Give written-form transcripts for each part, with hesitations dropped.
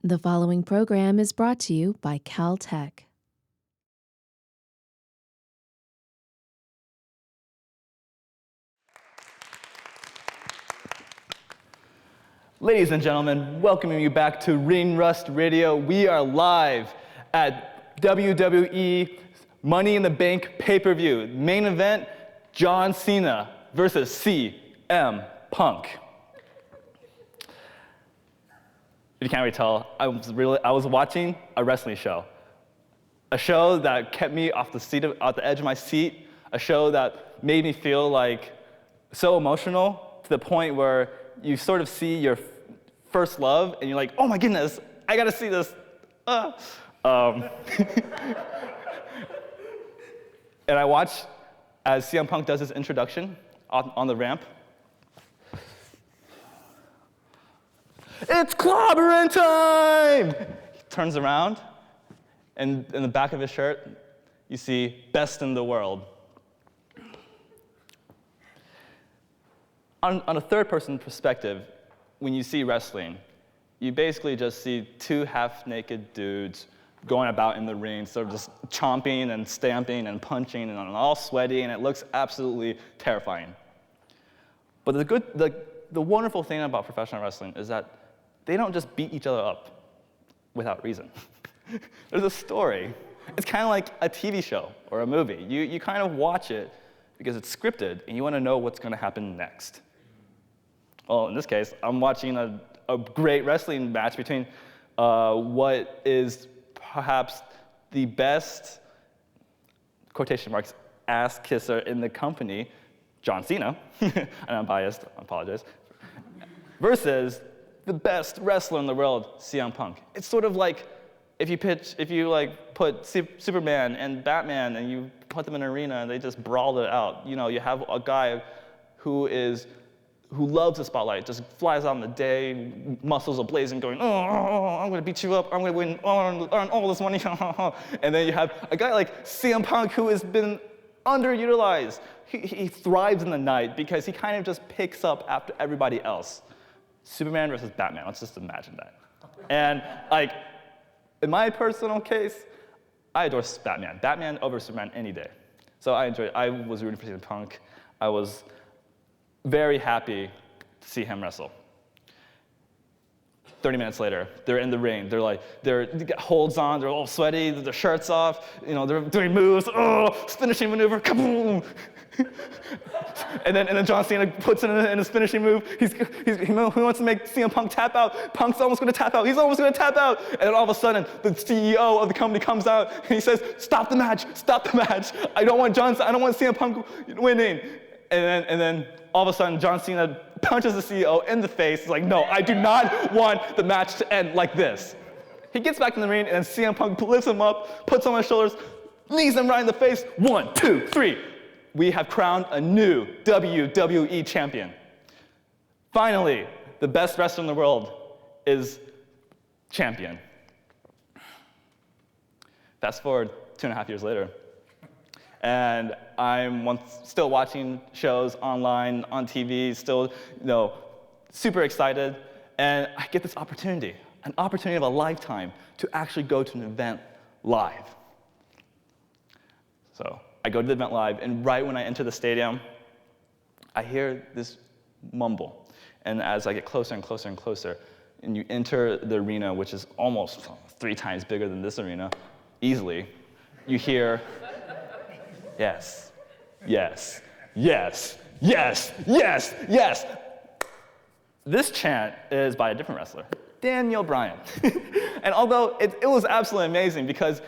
The following program is brought to you by Caltech. Ladies and gentlemen, welcoming you back to Ring Rust Radio. We are live at WWE Money in the Bank pay-per-view. Main event, John Cena versus CM Punk. If you can't really tell, I was watching a wrestling show. A show that kept me off the edge of my seat. A show that made me feel like so emotional to the point where you sort of see your first love and you're like, oh my goodness, I gotta see this. And I watched as CM Punk does his introduction on the ramp. It's clobbering time! He turns around, and in the back of his shirt, you see best in the world. On a third-person perspective, when you see wrestling, you basically just see two half-naked dudes going about in the ring, sort of just chomping and stamping and punching and all sweaty, and it looks absolutely terrifying. But the wonderful thing about professional wrestling is that they don't just beat each other up without reason. There's a story. It's kind of like a TV show or a movie. You kind of watch it because it's scripted, and you want to know what's going to happen next. Well, in this case, I'm watching a great wrestling match between what is perhaps the best, quotation marks, ass kisser in the company, John Cena, and I'm biased, I apologize, versus the best wrestler in the world, CM Punk. It's sort of like if you put Superman and Batman and you put them in an arena and they just brawl it out. You know, you have a guy who loves the spotlight, just flies out in the day, muscles ablazing, going, oh, I'm gonna beat you up, I'm gonna win, earn all this money, and then you have a guy like CM Punk who has been underutilized. He thrives in the night because he kind of just picks up after everybody else. Superman versus Batman, let's just imagine that. And in my personal case, I adore Batman. Batman over Superman any day. So I was rooting for CM Punk. I was very happy to see him wrestle. 30 minutes later, they're in the ring. They got holds on, they're all sweaty, their shirts off, they're doing moves, finishing maneuver, kaboom! and then John Cena puts it in his finishing move. He wants to make CM Punk tap out. Punk's almost going to tap out. He's almost going to tap out. And then all of a sudden, the CEO of the company comes out and he says, "Stop the match! Stop the match! I don't want CM Punk winning." And then all of a sudden, John Cena punches the CEO in the face. He's like, "No, I do not want the match to end like this." He gets back in the ring, and then CM Punk lifts him up, puts him on his shoulders, knees him right in the face. 1, 2, 3. We have crowned a new WWE champion. Finally, the best wrestler in the world is champion. Fast forward 2.5 years later, and I'm still watching shows online, on TV, still, super excited, and I get this opportunity, an opportunity of a lifetime to actually go to an event live. So I go to the event live, and right when I enter the stadium, I hear this mumble. And as I get closer and closer and closer, and you enter the arena, which is almost 3 times bigger than this arena, easily, you hear, yes, yes, yes, yes, yes, yes. This chant is by a different wrestler, Daniel Bryan. And although it was absolutely amazing because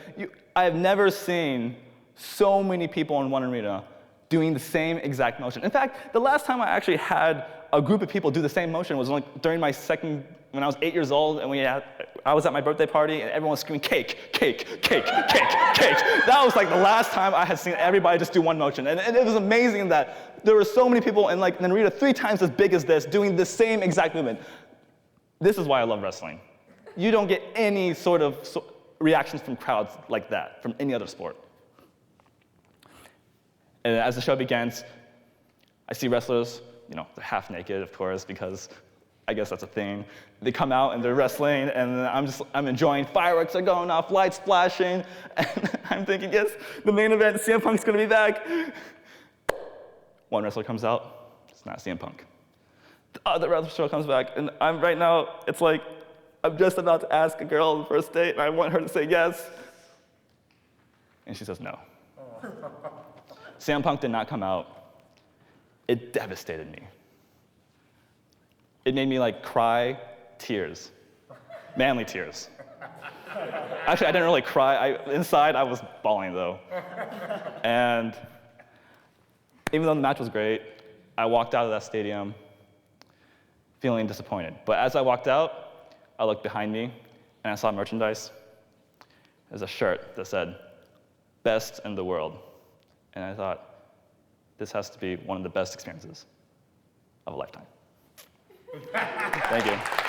I have never seen so many people in one arena doing the same exact motion. In fact, the last time I actually had a group of people do the same motion was during when I was 8 years old, and I was at my birthday party, and everyone was screaming, cake, cake, cake, cake, cake. That was like the last time I had seen everybody just do one motion. And it was amazing that there were so many people in an arena 3 times as big as this doing the same exact movement. This is why I love wrestling. You don't get any sort of reactions from crowds like that from any other sport. And as the show begins, I see wrestlers, they're half naked, of course, because I guess that's a thing. They come out and they're wrestling, and I'm enjoying. Fireworks are going off, lights flashing, and I'm thinking, yes, the main event, CM Punk's gonna be back. One wrestler comes out, it's not CM Punk. The other wrestler comes back, and right now, it's like, I'm just about to ask a girl on the first date, and I want her to say yes. And she says no. CM Punk did not come out. It devastated me. It made me cry tears, manly tears. Actually, I didn't really cry. Inside, I was bawling though. And even though the match was great, I walked out of that stadium feeling disappointed. But as I walked out, I looked behind me and I saw merchandise. There's a shirt that said, "Best in the world." And I thought, this has to be one of the best experiences of a lifetime. Thank you.